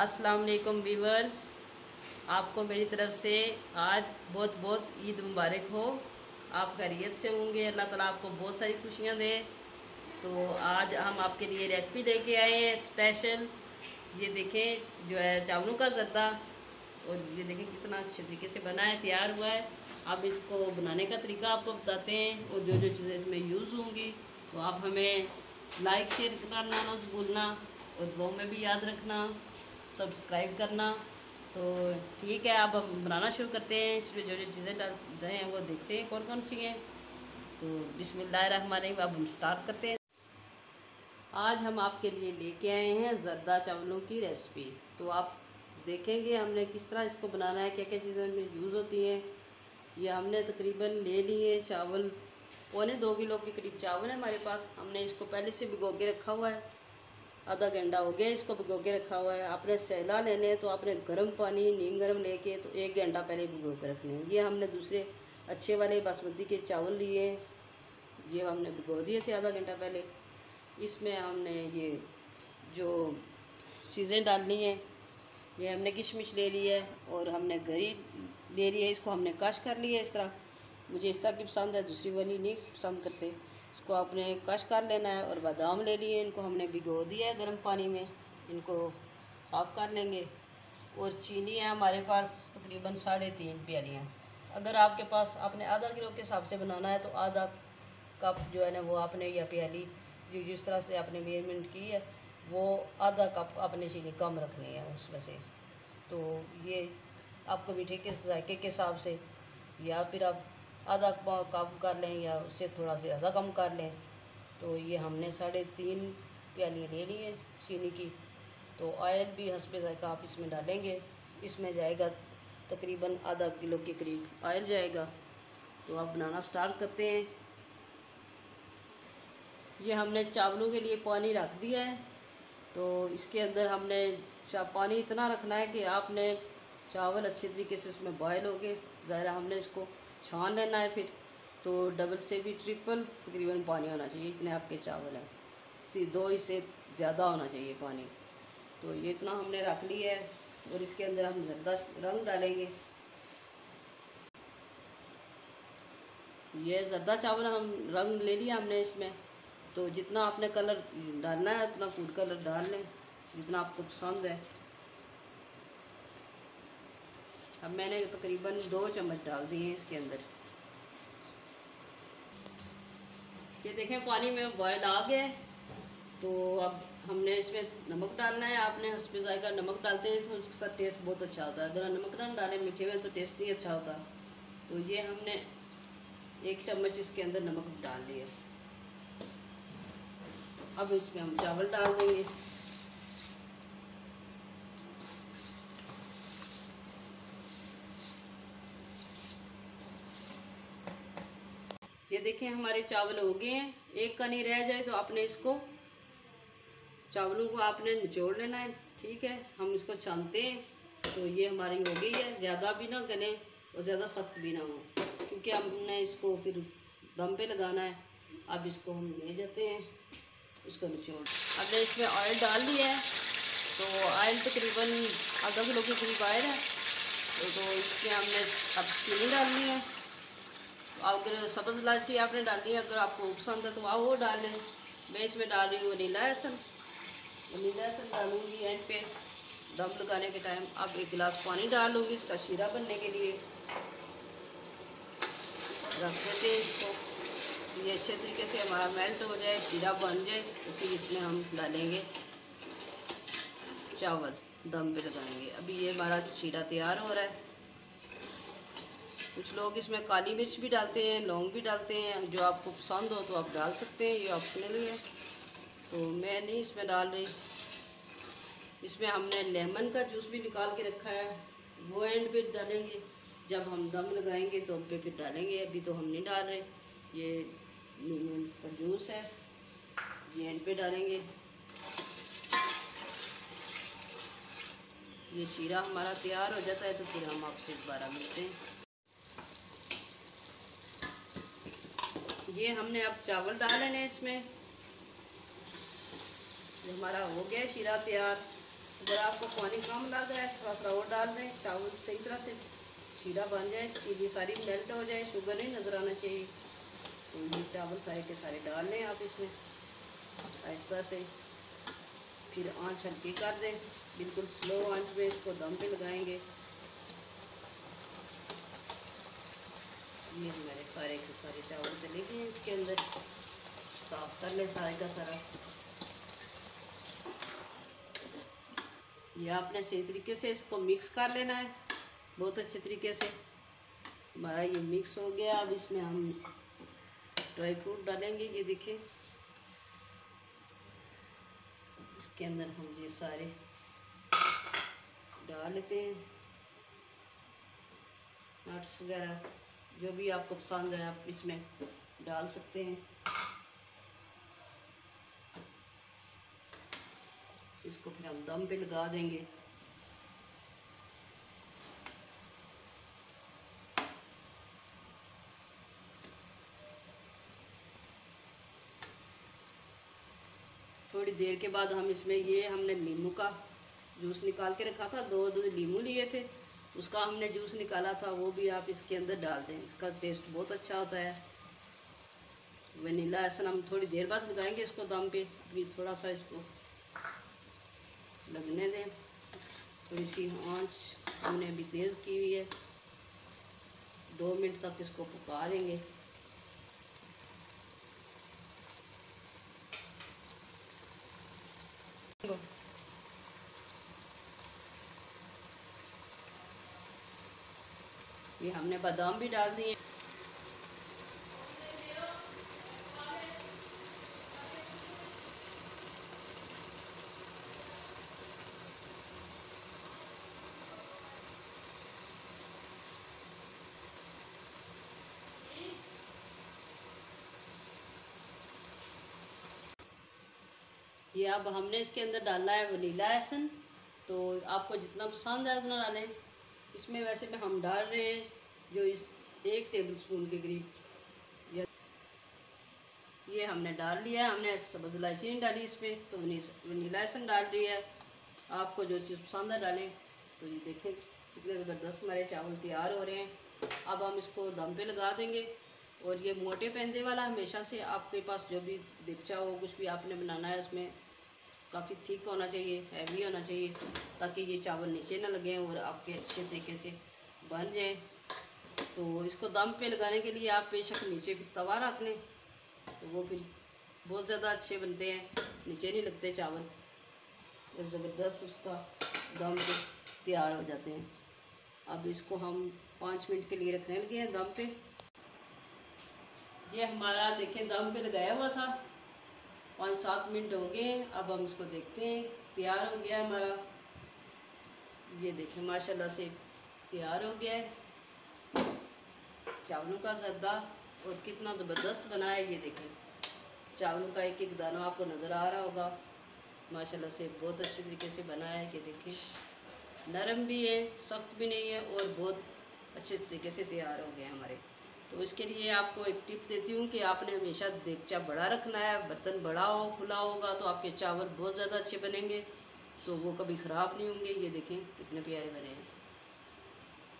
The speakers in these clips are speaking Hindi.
अस्सलाम वालेकुम व्यूवर्स, आपको मेरी तरफ से आज बहुत बहुत ईद मुबारक हो। आप खैरियत से होंगे, अल्लाह ताला आपको बहुत सारी खुशियाँ दे। तो आज हम आपके लिए रेसिपी लेके आए हैं स्पेशल। ये देखें जो है चावलों का ज़र्दा, और ये देखें कितना अच्छे तरीके से बना है, तैयार हुआ है। अब इसको बनाने का तरीका आपको बताते हैं, और जो जो चीज़ें इसमें यूज़ होंगी तो आप हमें लाइक शेयर करना ना भूलना, और दुआ में भी याद रखना, सब्सक्राइब करना। तो ठीक है, अब हम बनाना शुरू करते हैं। इसमें जो जो चीज़ें डालते हैं वो देखते हैं कौन कौन सी हैं। तो बिस्मिल्लाहिर्रहमानिर्रहीम, अब हम स्टार्ट करते हैं। आज हम आपके लिए लेके आए हैं ज़र्दा चावलों की रेसिपी। तो आप देखेंगे हमने किस तरह इसको बनाना है, क्या क्या चीज़ें इसमें यूज़ होती हैं। ये हमने तकरीबन ले लिए चावल, 1.25 किलो के करीब चावल है हमारे पास। हमने इसको पहले से भिगो के रखा हुआ है, आधा घंटा हो गया इसको भिगो के रखा हुआ है। आपने सहला लेने हैं तो आपने गर्म पानी नीम गर्म लेके तो 1 घंटा पहले भिगो के रखने हैं। ये हमने दूसरे अच्छे वाले बासमती के चावल लिए हैं, ये हमने भिगो दिए थे आधा घंटा पहले। इसमें हमने ये जो चीज़ें डालनी है, ये हमने किशमिश ले ली है, और हमने गरी ले ली है। इसको हमने कश कर लिया है इस तरह, मुझे इस तरह की पसंद है, दूसरी वाली नहीं पसंद करते। इसको आपने कश कर लेना है। और बादाम ले लिए, इनको हमने भिगो दिया है गर्म पानी में, इनको साफ़ कर लेंगे। और चीनी है हमारे पास तकरीबन 3.5 प्यालियाँ। अगर आपके पास आपने आधा किलो के हिसाब से बनाना है तो आधा कप जो है ना वो आपने, या प्याली जिस तरह से आपने मेजरमेंट की है वो आधा कप आपने चीनी कम रखनी है उसमें से। तो ये आपको मीठे के जायके के हिसाब से, या फिर आप आधा कप कर लें या उससे थोड़ा सा ज़्यादा कम कर लें। तो ये हमने 3.5 प्याली ले ली है चीनी की। तो ऑयल भी हस्बे जायका आप इसमें डालेंगे, इसमें जाएगा तकरीबन आधा किलो के करीब ऑयल जाएगा। तो आप बनाना स्टार्ट करते हैं। ये हमने चावलों के लिए पानी रख दिया है। तो इसके अंदर हमने पानी इतना रखना है कि आपने चावल अच्छे तरीके से उसमें बॉयल हो गए। ज़ाहिर हमने इसको छान लेना है फिर। तो डबल से भी ट्रिपल तकरीबन पानी होना चाहिए, इतने आपके चावल हैं। तो 2 से ज़्यादा होना चाहिए पानी। तो ये इतना हमने रख लिया है, और इसके अंदर हम ज़र्दा रंग डालेंगे। ये ज़र्दा चावल हम रंग ले लिया हमने इसमें। तो जितना आपने कलर डालना है उतना फूड कलर डाल लें, जितना आपको पसंद है। अब मैंने तकरीबन 2 चम्मच डाल दिए हैं इसके अंदर। ये देखें पानी में बॉयल आ गया है। तो अब हमने इसमें नमक डालना है। आपने हस्बे जायका नमक डालते हैं तो उसका टेस्ट बहुत अच्छा होता है। अगर नमक ना डालें मीठे में तो टेस्ट नहीं अच्छा होता। तो ये हमने 1 चम्मच इसके अंदर नमक डाल दिया। अब इसमें हम चावल डाल देंगे। ये देखें हमारे चावल हो गए हैं, एक कनी रह जाए तो आपने इसको चावलों को आपने निचोड़ लेना है। ठीक है, हम इसको छानते हैं। तो ये हमारी हो गई है, ज़्यादा भी ना गले और ज़्यादा सख्त भी ना हो, क्योंकि हमने इसको फिर दम पे लगाना है। अब इसको हम ले जाते हैं, इसको निचोड़। हमने इसमें ऑयल डाल दिया है। तो ऑयल तकरीबन आधा किलो के करीब ऑयल है। तो इसमें हमने अब चीनी डालनी है। अगर सब्ज़ इलायची आपने डालनी है, अगर आपको पसंद है तो आप वो डाल लें। मैं इसमें डाल रही हूँ वनीला एसन। वनीला एसन डालूँगी एंड पे दम लगाने के टाइम। अब 1 गिलास पानी डालूँगी इसका शीरा बनने के लिए। रख देते हैं इसको, ये अच्छे तरीके से हमारा मेल्ट हो जाए, शीरा बन जाए। तो फिर इसमें हम डालेंगे चावल, दम पे लगाएंगे। अभी ये हमारा शीरा तैयार हो रहा है। कुछ लोग इसमें काली मिर्च भी डालते हैं, लौंग भी डालते हैं, जो आपको पसंद हो तो आप डाल सकते हैं, ये ऑप्शनल है। तो मैं नहीं इसमें डाल रही। इसमें हमने लेमन का जूस भी निकाल के रखा है, वो एंड पे डालेंगे जब हम दम लगाएंगे तो पे फिर डालेंगे। अभी तो हम नहीं डाल रहे। ये लेमन का जूस है, ये एंड पे डालेंगे। ये शीरा हमारा तैयार हो जाता है तो फिर हम आपसे दोबारा मिलते हैं। ये हमने अब चावल डाल लेने इसमें। ये हमारा हो गया शीरा तैयार। अगर आपको पानी कम लग रहा है थोड़ा सा और डाल दें। चावल सही तरह से शीरा बन जाए, चीनी सारी मेल्ट हो जाए, शुगर नहीं नज़र आना चाहिए। तो ये चावल सारे के सारे डाल लें आप इसमें आहिस्ता से। फिर आंच हल्की कर दें, बिल्कुल स्लो आंच में इसको दम पे लगाएंगे। ये हमारे सारे के सारे चावल चले गए इसके अंदर। साफ कर ले सारे का सारा। ये आपने सही तरीके से इसको मिक्स कर लेना है, बहुत अच्छे तरीके से। हमारा ये मिक्स हो गया। अब इसमें हम ड्राई फ्रूट डालेंगे। ये देखिए इसके अंदर हम ये सारे डाल लेते हैं, नट्स वगैरह जो भी आपको पसंद है आप इसमें डाल सकते हैं। इसको फिर हम दम पे लगा देंगे। थोड़ी देर के बाद हम इसमें ये हमने नींबू का जूस निकाल के रखा था, दो नींबू लिए थे, उसका हमने जूस निकाला था, वो भी आप इसके अंदर डाल दें। इसका टेस्ट बहुत अच्छा होता है। वनीला एसन हम थोड़ी देर बाद लगाएंगे इसको दम पे। अभी थोड़ा सा इसको लगने दें। थोड़ी सी आंच हमने अभी तेज़ की हुई है। 2 मिनट तक इसको पका देंगे। ये हमने बादाम भी डाल दिए। ये अब हमने इसके अंदर डाला है वनीला एसन। तो आपको जितना पसंद है उतना डालें। इसमें वैसे में हम डाल रहे हैं जो इस 1 टेबलस्पून के करीब ये हमने डाल लिया है। हमने सब्ज़ इलायची नहीं डाली इसमें, तो वनीला एसन डाल दिया है। आपको जो चीज़ पसंद है डालें। तो ये देखें कितने ज़बरदस्त हमारे चावल तैयार हो रहे हैं। अब हम इसको दम पे लगा देंगे। और ये मोटे पैंदे वाला हमेशा से आपके पास जो भी दिखचा हो, कुछ भी आपने बनाना है उसमें काफ़ी थिक होना चाहिए, हैवी होना चाहिए, ताकि ये चावल नीचे ना लगें और आपके अच्छे तरीके से बन जाए। तो इसको दम पे लगाने के लिए आप बेशक नीचे भी तवा रख लें, तो वो फिर बहुत ज़्यादा अच्छे बनते हैं, नीचे नहीं लगते चावल और ज़बरदस्त उसका दम पे तैयार हो जाते हैं। अब इसको हम 5 मिनट के लिए रखने लगे हैं दम पे। ये हमारा देखें दम पे लगाया हुआ था, 5-7 मिनट हो गए। अब हम इसको देखते हैं, तैयार हो गया हमारा। ये देखें माशाल्लाह से तैयार हो गया है चावलों का ज़र्दा। और कितना ज़बरदस्त बना है। ये देखें चावलों का एक एक दाना आपको नज़र आ रहा होगा। माशाल्लाह से बहुत अच्छे तरीके से बना है। ये देखें नरम भी है, सख्त भी नहीं है और बहुत अच्छे तरीके से तैयार हो गए हमारे। तो इसके लिए आपको एक टिप देती हूँ कि आपने हमेशा देगचा बड़ा रखना है। बर्तन बड़ा हो, खुला होगा तो आपके चावल बहुत ज़्यादा अच्छे बनेंगे, तो वो कभी ख़राब नहीं होंगे। ये देखें कितने प्यारे बने हैं।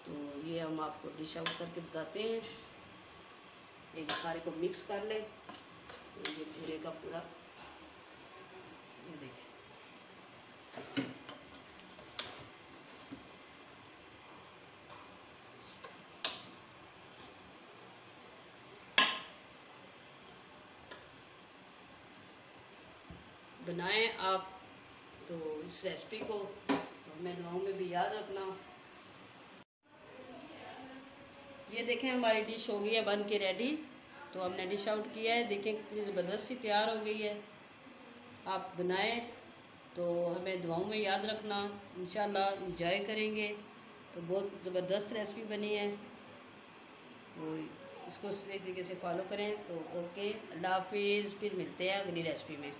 तो ये हम आपको डिश आउट करके बताते हैं। एक सारे को मिक्स कर लें। तो ये पूरे का पूरा ये देखें बनाएं आप। तो इस रेसिपी को हमें दुआओं में भी याद रखना। ये देखें हमारी डिश हो गई है बन के रेडी। तो हमने डिश आउट किया है। देखें कितनी ज़बरदस्त सी तैयार हो गई है। आप बनाएं तो हमें दुआओं में याद रखना, इंशाल्लाह इंजॉय करेंगे। तो बहुत ज़बरदस्त रेसिपी बनी है, तो इसको सही तरीके से फॉलो करें। तो ओके, अल्लाह हाफिज़। फिर मिलते हैं अगली रेसिपी में।